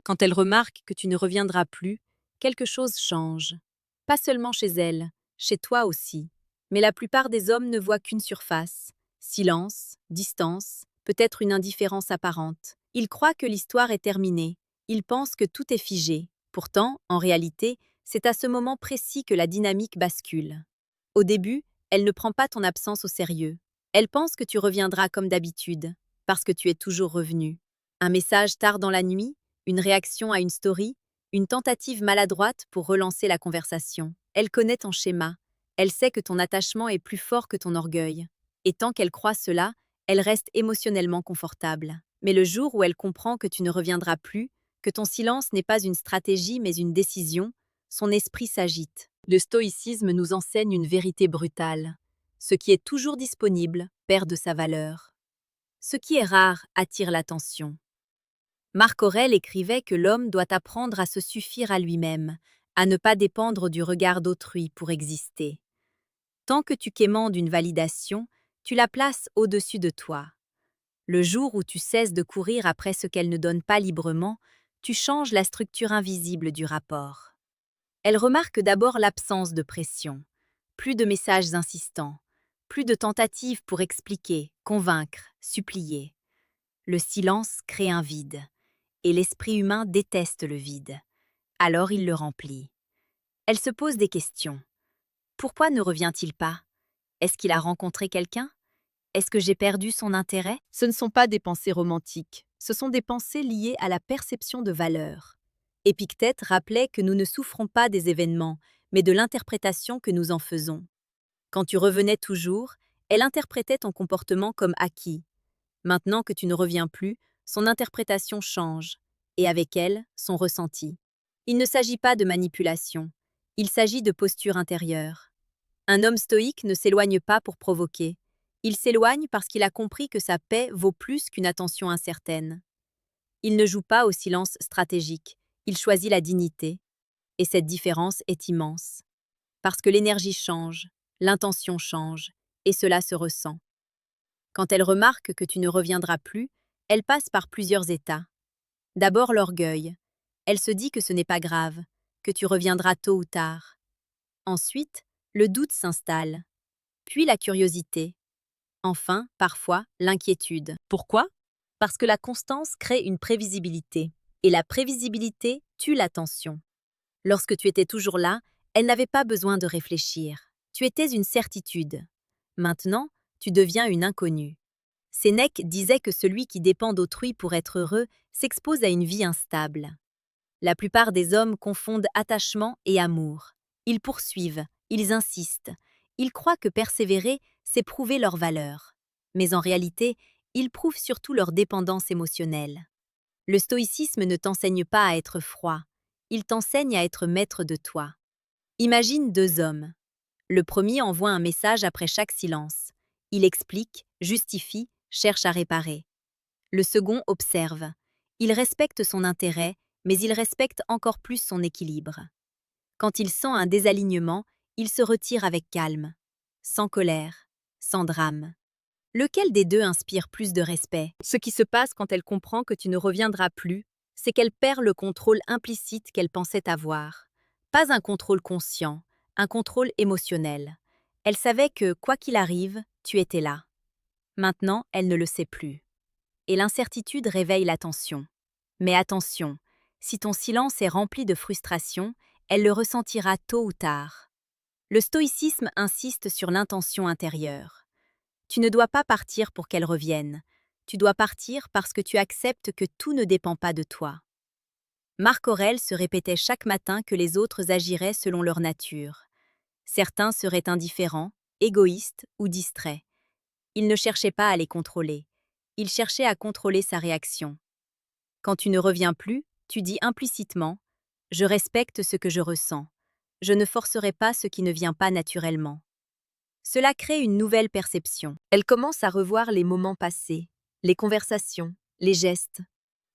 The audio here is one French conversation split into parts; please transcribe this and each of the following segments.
Quand elle remarque que tu ne reviendras plus, quelque chose change. Pas seulement chez elle, chez toi aussi. Mais la plupart des hommes ne voient qu'une surface. Silence, distance, peut-être une indifférence apparente. Ils croient que l'histoire est terminée. Ils pensent que tout est figé. Pourtant, en réalité, c'est à ce moment précis que la dynamique bascule. Au début, elle ne prend pas ton absence au sérieux. Elle pense que tu reviendras comme d'habitude, parce que tu es toujours revenu. Un message tard dans la nuit, une réaction à une story, une tentative maladroite pour relancer la conversation. Elle connaît ton schéma. Elle sait que ton attachement est plus fort que ton orgueil. Et tant qu'elle croit cela, elle reste émotionnellement confortable. Mais le jour où elle comprend que tu ne reviendras plus, que ton silence n'est pas une stratégie mais une décision, son esprit s'agite. Le stoïcisme nous enseigne une vérité brutale. Ce qui est toujours disponible perd de sa valeur. Ce qui est rare attire l'attention. Marc Aurèle écrivait que l'homme doit apprendre à se suffire à lui-même, à ne pas dépendre du regard d'autrui pour exister. Tant que tu quémandes une validation, tu la places au-dessus de toi. Le jour où tu cesses de courir après ce qu'elle ne donne pas librement, tu changes la structure invisible du rapport. Elle remarque d'abord l'absence de pression, plus de messages insistants, plus de tentatives pour expliquer, convaincre, supplier. Le silence crée un vide. Et l'esprit humain déteste le vide. Alors il le remplit. Elle se pose des questions. Pourquoi ne revient-il pas? Est-ce qu'il a rencontré quelqu'un? Est-ce que j'ai perdu son intérêt? Ce ne sont pas des pensées romantiques, ce sont des pensées liées à la perception de valeur. Épictète rappelait que nous ne souffrons pas des événements, mais de l'interprétation que nous en faisons. Quand tu revenais toujours, elle interprétait ton comportement comme acquis. Maintenant que tu ne reviens plus, son interprétation change, et avec elle, son ressenti. Il ne s'agit pas de manipulation, il s'agit de posture intérieure. Un homme stoïque ne s'éloigne pas pour provoquer. Il s'éloigne parce qu'il a compris que sa paix vaut plus qu'une attention incertaine. Il ne joue pas au silence stratégique, il choisit la dignité. Et cette différence est immense. Parce que l'énergie change, l'intention change, et cela se ressent. Quand elle remarque que tu ne reviendras plus, elle passe par plusieurs états. D'abord l'orgueil. Elle se dit que ce n'est pas grave, que tu reviendras tôt ou tard. Ensuite, le doute s'installe. Puis la curiosité. Enfin, parfois, l'inquiétude. Pourquoi? Parce que la constance crée une prévisibilité. Et la prévisibilité tue l'attention. Lorsque tu étais toujours là, elle n'avait pas besoin de réfléchir. Tu étais une certitude. Maintenant, tu deviens une inconnue. Sénèque disait que celui qui dépend d'autrui pour être heureux s'expose à une vie instable. La plupart des hommes confondent attachement et amour. Ils poursuivent, ils insistent. Ils croient que persévérer, c'est prouver leur valeur. Mais en réalité, ils prouvent surtout leur dépendance émotionnelle. Le stoïcisme ne t'enseigne pas à être froid. Il t'enseigne à être maître de toi. Imagine deux hommes. Le premier envoie un message après chaque silence. Il explique, justifie, cherche à réparer. Le second observe. Il respecte son intérêt, mais il respecte encore plus son équilibre. Quand il sent un désalignement, il se retire avec calme, sans colère, sans drame. Lequel des deux inspire plus de respect? Ce qui se passe quand elle comprend que tu ne reviendras plus, c'est qu'elle perd le contrôle implicite qu'elle pensait avoir. Pas un contrôle conscient, un contrôle émotionnel. Elle savait que, quoi qu'il arrive, tu étais là. Maintenant, elle ne le sait plus. Et l'incertitude réveille l'attention. Mais attention, si ton silence est rempli de frustration, elle le ressentira tôt ou tard. Le stoïcisme insiste sur l'intention intérieure. Tu ne dois pas partir pour qu'elle revienne. Tu dois partir parce que tu acceptes que tout ne dépend pas de toi. Marc Aurèle se répétait chaque matin que les autres agiraient selon leur nature. Certains seraient indifférents, égoïstes ou distraits. Il ne cherchait pas à les contrôler. Il cherchait à contrôler sa réaction. Quand tu ne reviens plus, tu dis implicitement « Je respecte ce que je ressens. Je ne forcerai pas ce qui ne vient pas naturellement. » Cela crée une nouvelle perception. Elle commence à revoir les moments passés, les conversations, les gestes.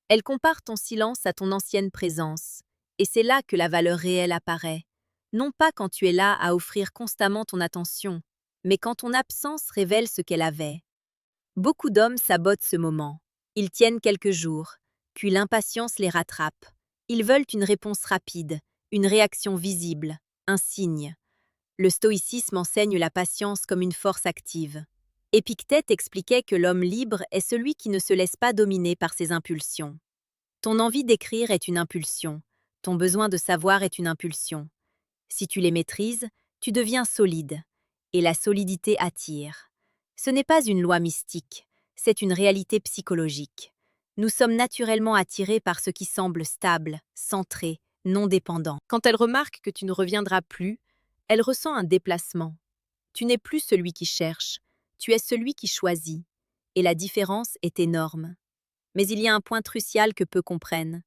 Elle compare ton silence à ton ancienne présence. Et c'est là que la valeur réelle apparaît. Non pas quand tu es là à offrir constamment ton attention, mais quand ton absence révèle ce qu'elle avait. Beaucoup d'hommes sabotent ce moment. Ils tiennent quelques jours, puis l'impatience les rattrape. Ils veulent une réponse rapide, une réaction visible, un signe. Le stoïcisme enseigne la patience comme une force active. Épictète expliquait que l'homme libre est celui qui ne se laisse pas dominer par ses impulsions. Ton envie d'écrire est une impulsion, ton besoin de savoir est une impulsion. Si tu les maîtrises, tu deviens solide. Et la solidité attire. Ce n'est pas une loi mystique, c'est une réalité psychologique. Nous sommes naturellement attirés par ce qui semble stable, centré, non dépendant. Quand elle remarque que tu ne reviendras plus, elle ressent un déplacement. Tu n'es plus celui qui cherche, tu es celui qui choisit. Et la différence est énorme. Mais il y a un point crucial que peu comprennent.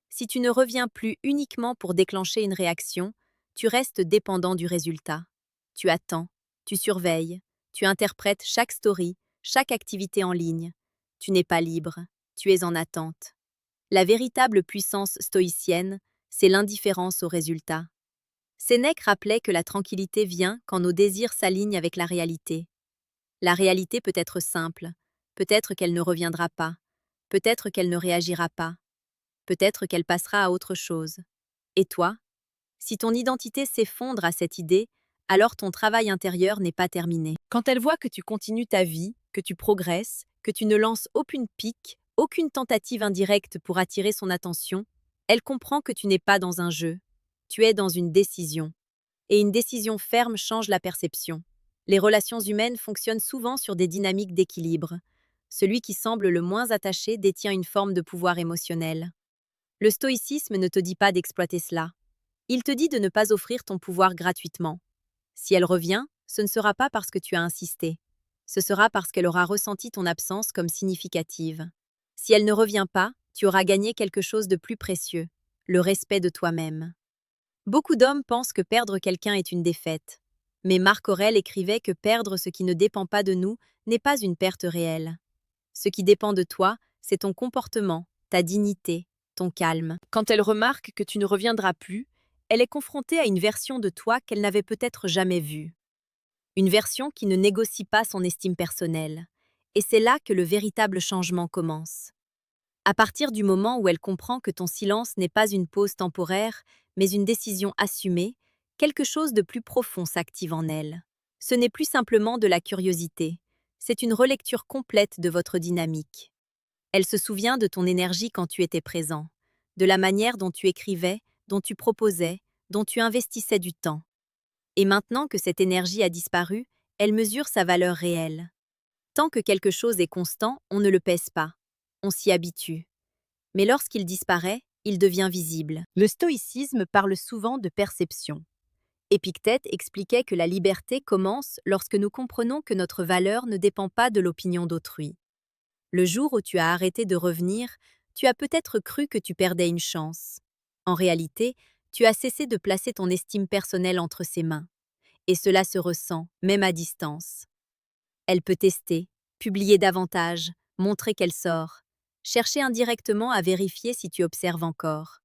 Si tu ne reviens plus uniquement pour déclencher une réaction, tu restes dépendant du résultat. Tu attends, tu surveilles, tu interprètes chaque story, chaque activité en ligne. Tu n'es pas libre, tu es en attente. La véritable puissance stoïcienne, c'est l'indifférence au résultat. Sénèque rappelait que la tranquillité vient quand nos désirs s'alignent avec la réalité. La réalité peut être simple, peut-être qu'elle ne reviendra pas, peut-être qu'elle ne réagira pas, peut-être qu'elle passera à autre chose. Et toi? Si ton identité s'effondre à cette idée, alors ton travail intérieur n'est pas terminé. Quand elle voit que tu continues ta vie, que tu progresses, que tu ne lances aucune pique, aucune tentative indirecte pour attirer son attention, elle comprend que tu n'es pas dans un jeu. Tu es dans une décision. Et une décision ferme change la perception. Les relations humaines fonctionnent souvent sur des dynamiques d'équilibre. Celui qui semble le moins attaché détient une forme de pouvoir émotionnel. Le stoïcisme ne te dit pas d'exploiter cela. Il te dit de ne pas offrir ton pouvoir gratuitement. Si elle revient, ce ne sera pas parce que tu as insisté. Ce sera parce qu'elle aura ressenti ton absence comme significative. Si elle ne revient pas, tu auras gagné quelque chose de plus précieux, le respect de toi-même. Beaucoup d'hommes pensent que perdre quelqu'un est une défaite. Mais Marc Aurèle écrivait que perdre ce qui ne dépend pas de nous n'est pas une perte réelle. Ce qui dépend de toi, c'est ton comportement, ta dignité, ton calme. Quand elle remarque que tu ne reviendras plus, elle est confrontée à une version de toi qu'elle n'avait peut-être jamais vue. Une version qui ne négocie pas son estime personnelle. Et c'est là que le véritable changement commence. À partir du moment où elle comprend que ton silence n'est pas une pause temporaire, mais une décision assumée, quelque chose de plus profond s'active en elle. Ce n'est plus simplement de la curiosité, c'est une relecture complète de votre dynamique. Elle se souvient de ton énergie quand tu étais présent, de la manière dont tu écrivais, dont tu proposais, dont tu investissais du temps. Et maintenant que cette énergie a disparu, elle mesure sa valeur réelle. Tant que quelque chose est constant, on ne le pèse pas. On s'y habitue. Mais lorsqu'il disparaît, il devient visible. Le stoïcisme parle souvent de perception. Épictète expliquait que la liberté commence lorsque nous comprenons que notre valeur ne dépend pas de l'opinion d'autrui. Le jour où tu as arrêté de revenir, tu as peut-être cru que tu perdais une chance. En réalité, tu as cessé de placer ton estime personnelle entre ses mains. Et cela se ressent, même à distance. Elle peut tester, publier davantage, montrer qu'elle sort, chercher indirectement à vérifier si tu observes encore.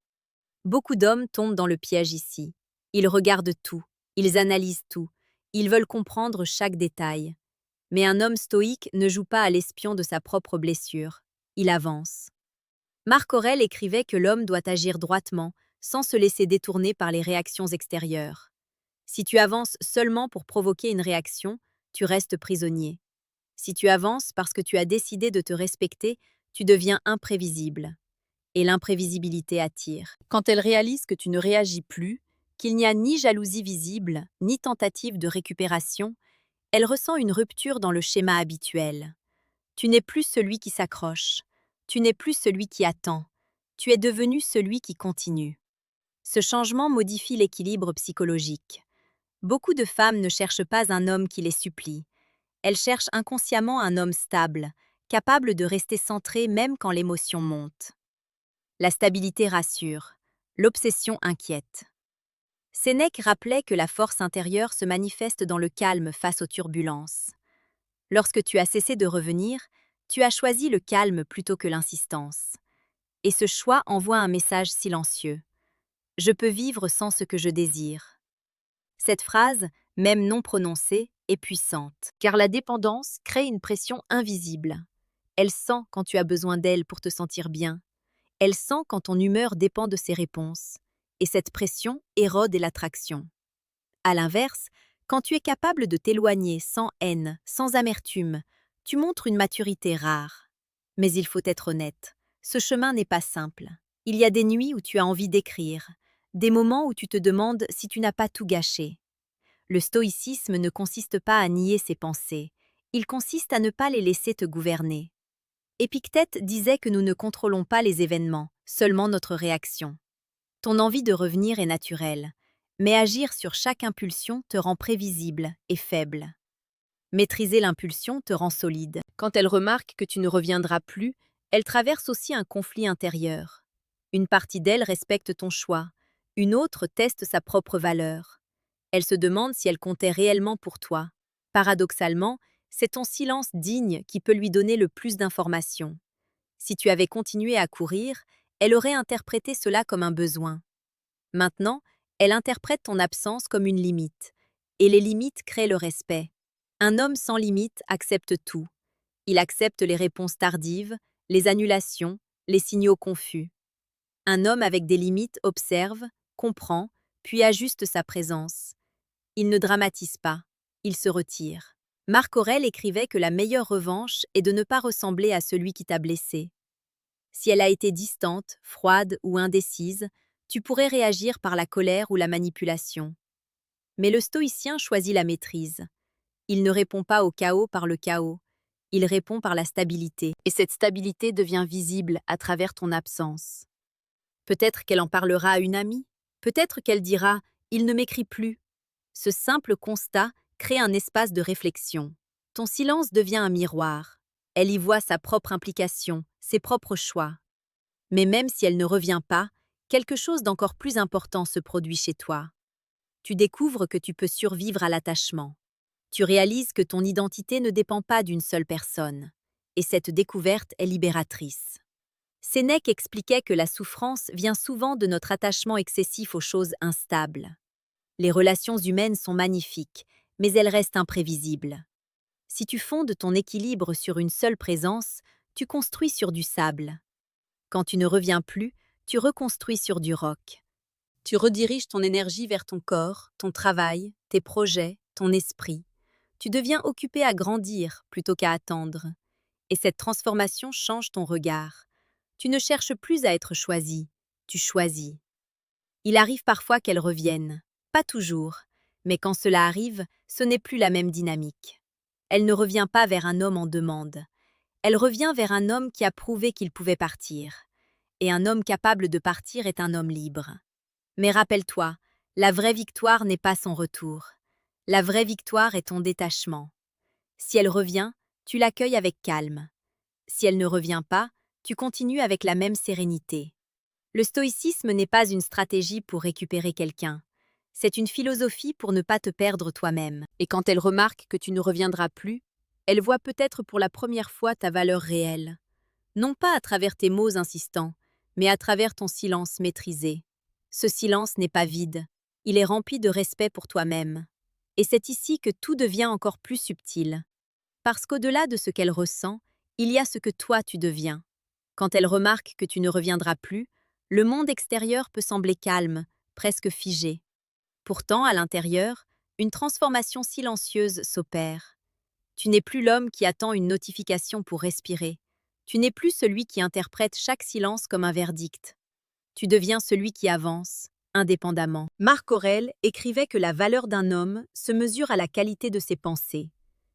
Beaucoup d'hommes tombent dans le piège ici. Ils regardent tout, ils analysent tout, ils veulent comprendre chaque détail. Mais un homme stoïque ne joue pas à l'espion de sa propre blessure. Il avance. Marc Aurèle écrivait que l'homme doit agir droitement, sans se laisser détourner par les réactions extérieures. Si tu avances seulement pour provoquer une réaction, tu restes prisonnier. Si tu avances parce que tu as décidé de te respecter, tu deviens imprévisible. Et l'imprévisibilité attire. Quand elle réalise que tu ne réagis plus, qu'il n'y a ni jalousie visible, ni tentative de récupération, elle ressent une rupture dans le schéma habituel. Tu n'es plus celui qui s'accroche, tu n'es plus celui qui attend, tu es devenu celui qui continue. Ce changement modifie l'équilibre psychologique. Beaucoup de femmes ne cherchent pas un homme qui les supplie. Elles cherchent inconsciemment un homme stable, capable de rester centré même quand l'émotion monte. La stabilité rassure, l'obsession inquiète. Sénèque rappelait que la force intérieure se manifeste dans le calme face aux turbulences. Lorsque tu as cessé de revenir, tu as choisi le calme plutôt que l'insistance. Et ce choix envoie un message silencieux. Je peux vivre sans ce que je désire. Cette phrase, même non prononcée, est puissante, car la dépendance crée une pression invisible. Elle sent quand tu as besoin d'elle pour te sentir bien. Elle sent quand ton humeur dépend de ses réponses, et cette pression érode l'attraction. À l'inverse, quand tu es capable de t'éloigner sans haine, sans amertume, tu montres une maturité rare. Mais il faut être honnête, ce chemin n'est pas simple. Il y a des nuits où tu as envie d'écrire, des moments où tu te demandes si tu n'as pas tout gâché. Le stoïcisme ne consiste pas à nier ses pensées, il consiste à ne pas les laisser te gouverner. Épictète disait que nous ne contrôlons pas les événements, seulement notre réaction. Ton envie de revenir est naturelle, mais agir sur chaque impulsion te rend prévisible et faible. Maîtriser l'impulsion te rend solide. Quand elle remarque que tu ne reviendras plus, elle traverse aussi un conflit intérieur. Une partie d'elle respecte ton choix, une autre teste sa propre valeur. Elle se demande si elle comptait réellement pour toi. Paradoxalement, c'est ton silence digne qui peut lui donner le plus d'informations. Si tu avais continué à courir, elle aurait interprété cela comme un besoin. Maintenant, elle interprète ton absence comme une limite. Et les limites créent le respect. Un homme sans limite accepte tout. Il accepte les réponses tardives, les annulations, les signaux confus. Un homme avec des limites observe, comprend, puis ajuste sa présence. Il ne dramatise pas, il se retire. Marc Aurèle écrivait que la meilleure revanche est de ne pas ressembler à celui qui t'a blessé. Si elle a été distante, froide ou indécise, tu pourrais réagir par la colère ou la manipulation. Mais le stoïcien choisit la maîtrise. Il ne répond pas au chaos par le chaos, il répond par la stabilité. Et cette stabilité devient visible à travers ton absence. Peut-être qu'elle en parlera à une amie, peut-être qu'elle dira « il ne m'écrit plus ». Ce simple constat crée un espace de réflexion. Ton silence devient un miroir. Elle y voit sa propre implication, ses propres choix. Mais même si elle ne revient pas, quelque chose d'encore plus important se produit chez toi. Tu découvres que tu peux survivre à l'attachement. Tu réalises que ton identité ne dépend pas d'une seule personne. Et cette découverte est libératrice. Sénèque expliquait que la souffrance vient souvent de notre attachement excessif aux choses instables. Les relations humaines sont magnifiques, mais elles restent imprévisibles. Si tu fondes ton équilibre sur une seule présence, tu construis sur du sable. Quand tu ne reviens plus, tu reconstruis sur du roc. Tu rediriges ton énergie vers ton corps, ton travail, tes projets, ton esprit. Tu deviens occupé à grandir plutôt qu'à attendre. Et cette transformation change ton regard. Tu ne cherches plus à être choisi, tu choisis. Il arrive parfois qu'elle revienne, pas toujours, mais quand cela arrive, ce n'est plus la même dynamique. Elle ne revient pas vers un homme en demande. Elle revient vers un homme qui a prouvé qu'il pouvait partir. Et un homme capable de partir est un homme libre. Mais rappelle-toi, la vraie victoire n'est pas son retour. La vraie victoire est ton détachement. Si elle revient, tu l'accueilles avec calme. Si elle ne revient pas, tu continues avec la même sérénité. Le stoïcisme n'est pas une stratégie pour récupérer quelqu'un. C'est une philosophie pour ne pas te perdre toi-même. Et quand elle remarque que tu ne reviendras plus, elle voit peut-être pour la première fois ta valeur réelle. Non pas à travers tes mots insistants, mais à travers ton silence maîtrisé. Ce silence n'est pas vide, il est rempli de respect pour toi-même. Et c'est ici que tout devient encore plus subtil. Parce qu'au-delà de ce qu'elle ressent, il y a ce que toi tu deviens. Quand elle remarque que tu ne reviendras plus, le monde extérieur peut sembler calme, presque figé. Pourtant, à l'intérieur, une transformation silencieuse s'opère. Tu n'es plus l'homme qui attend une notification pour respirer. Tu n'es plus celui qui interprète chaque silence comme un verdict. Tu deviens celui qui avance, indépendamment. Marc Aurèle écrivait que la valeur d'un homme se mesure à la qualité de ses pensées.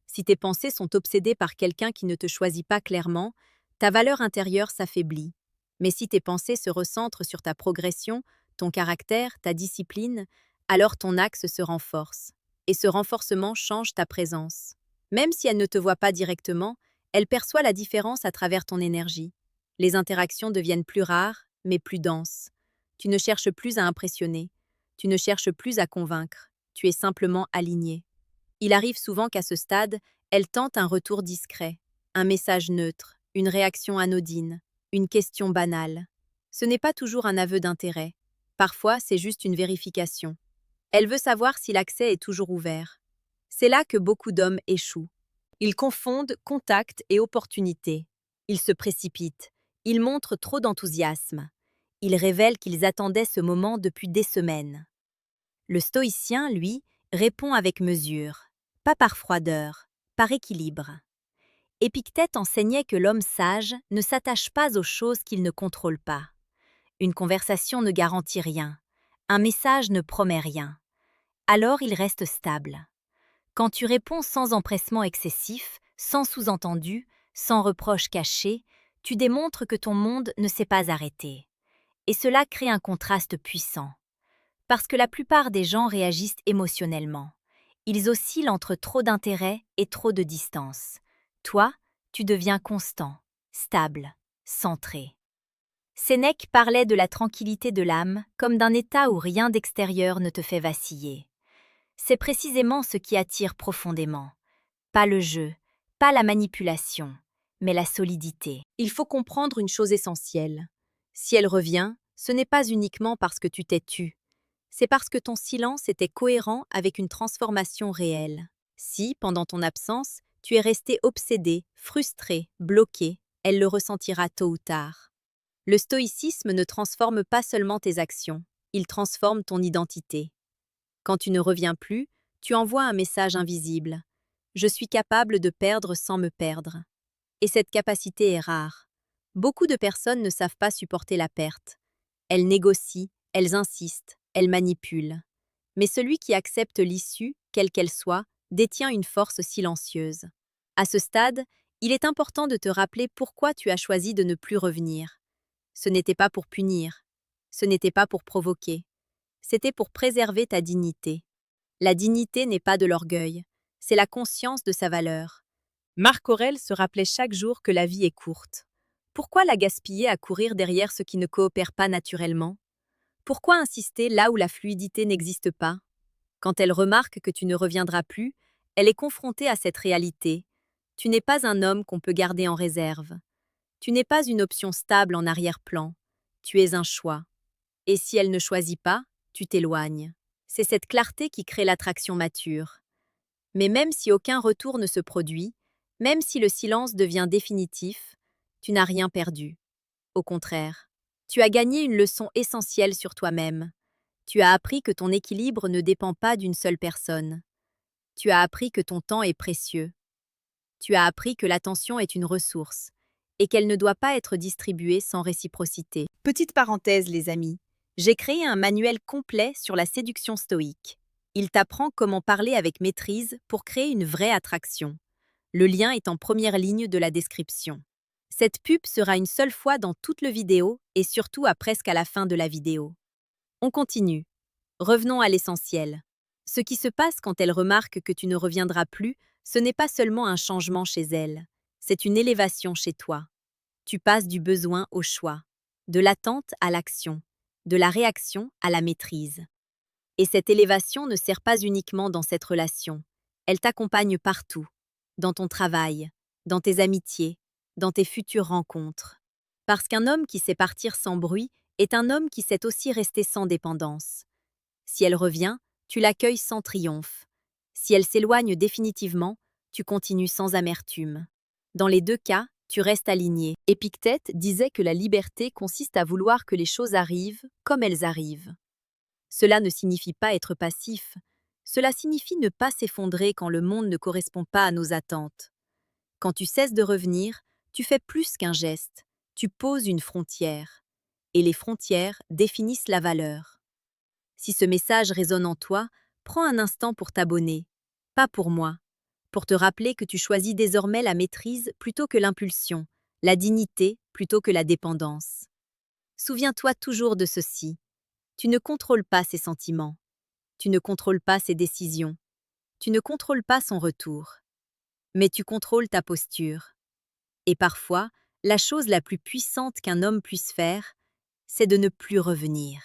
Si tes pensées sont obsédées par quelqu'un qui ne te choisit pas clairement, ta valeur intérieure s'affaiblit. Mais si tes pensées se recentrent sur ta progression, ton caractère, ta discipline, alors ton axe se renforce. Et ce renforcement change ta présence. Même si elle ne te voit pas directement, elle perçoit la différence à travers ton énergie. Les interactions deviennent plus rares, mais plus denses. Tu ne cherches plus à impressionner. Tu ne cherches plus à convaincre. Tu es simplement aligné. Il arrive souvent qu'à ce stade, elle tente un retour discret, un message neutre, une réaction anodine, une question banale. Ce n'est pas toujours un aveu d'intérêt. Parfois, c'est juste une vérification. Elle veut savoir si l'accès est toujours ouvert. C'est là que beaucoup d'hommes échouent. Ils confondent contact et opportunité. Ils se précipitent. Ils montrent trop d'enthousiasme. Ils révèlent qu'ils attendaient ce moment depuis des semaines. Le stoïcien, lui, répond avec mesure, pas par froideur, par équilibre. Épictète enseignait que l'homme sage ne s'attache pas aux choses qu'il ne contrôle pas. Une conversation ne garantit rien. Un message ne promet rien. Alors il reste stable. Quand tu réponds sans empressement excessif, sans sous-entendu, sans reproche caché, tu démontres que ton monde ne s'est pas arrêté. Et cela crée un contraste puissant. Parce que la plupart des gens réagissent émotionnellement. Ils oscillent entre trop d'intérêt et trop de distance. Toi, tu deviens constant, stable, centré. Sénèque parlait de la tranquillité de l'âme comme d'un état où rien d'extérieur ne te fait vaciller. C'est précisément ce qui attire profondément. Pas le jeu, pas la manipulation, mais la solidité. Il faut comprendre une chose essentielle. Si elle revient, ce n'est pas uniquement parce que tu t'es tu. C'est parce que ton silence était cohérent avec une transformation réelle. Si, pendant ton absence, tu es resté obsédé, frustré, bloqué, elle le ressentira tôt ou tard. Le stoïcisme ne transforme pas seulement tes actions, il transforme ton identité. Quand tu ne reviens plus, tu envoies un message invisible. Je suis capable de perdre sans me perdre. Et cette capacité est rare. Beaucoup de personnes ne savent pas supporter la perte. Elles négocient, elles insistent, elles manipulent. Mais celui qui accepte l'issue, quelle qu'elle soit, détient une force silencieuse. À ce stade, il est important de te rappeler pourquoi tu as choisi de ne plus revenir. Ce n'était pas pour punir, ce n'était pas pour provoquer, c'était pour préserver ta dignité. La dignité n'est pas de l'orgueil, c'est la conscience de sa valeur. Marc Aurèle se rappelait chaque jour que la vie est courte. Pourquoi la gaspiller à courir derrière ce qui ne coopère pas naturellement? Pourquoi insister là où la fluidité n'existe pas? Quand elle remarque que tu ne reviendras plus, elle est confrontée à cette réalité. Tu n'es pas un homme qu'on peut garder en réserve. Tu n'es pas une option stable en arrière-plan. Tu es un choix. Et si elle ne choisit pas, tu t'éloignes. C'est cette clarté qui crée l'attraction mature. Mais même si aucun retour ne se produit, même si le silence devient définitif, tu n'as rien perdu. Au contraire, tu as gagné une leçon essentielle sur toi-même. Tu as appris que ton équilibre ne dépend pas d'une seule personne. Tu as appris que ton temps est précieux. Tu as appris que l'attention est une ressource et qu'elle ne doit pas être distribuée sans réciprocité. Petite parenthèse, les amis. J'ai créé un manuel complet sur la séduction stoïque. Il t'apprend comment parler avec maîtrise pour créer une vraie attraction. Le lien est en première ligne de la description. Cette pub sera une seule fois dans toute le vidéo et surtout à presque à la fin de la vidéo. On continue. Revenons à l'essentiel. Ce qui se passe quand elle remarque que tu ne reviendras plus, ce n'est pas seulement un changement chez elle, c'est une élévation chez toi. Tu passes du besoin au choix, de l'attente à l'action, de la réaction à la maîtrise. Et cette élévation ne sert pas uniquement dans cette relation, elle t'accompagne partout, dans ton travail, dans tes amitiés, dans tes futures rencontres. Parce qu'un homme qui sait partir sans bruit est un homme qui sait aussi rester sans dépendance. Si elle revient, tu l'accueilles sans triomphe. Si elle s'éloigne définitivement, tu continues sans amertume. Dans les deux cas, tu restes aligné. Épictète disait que la liberté consiste à vouloir que les choses arrivent comme elles arrivent. Cela ne signifie pas être passif. Cela signifie ne pas s'effondrer quand le monde ne correspond pas à nos attentes. Quand tu cesses de revenir, tu fais plus qu'un geste. Tu poses une frontière. Et les frontières définissent la valeur. Si ce message résonne en toi, prends un instant pour t'abonner. Pas pour moi. Pour te rappeler que tu choisis désormais la maîtrise plutôt que l'impulsion, la dignité plutôt que la dépendance. Souviens-toi toujours de ceci. Tu ne contrôles pas ses sentiments. Tu ne contrôles pas ses décisions. Tu ne contrôles pas son retour. Mais tu contrôles ta posture. Et parfois, la chose la plus puissante qu'un homme puisse faire, c'est de ne plus revenir.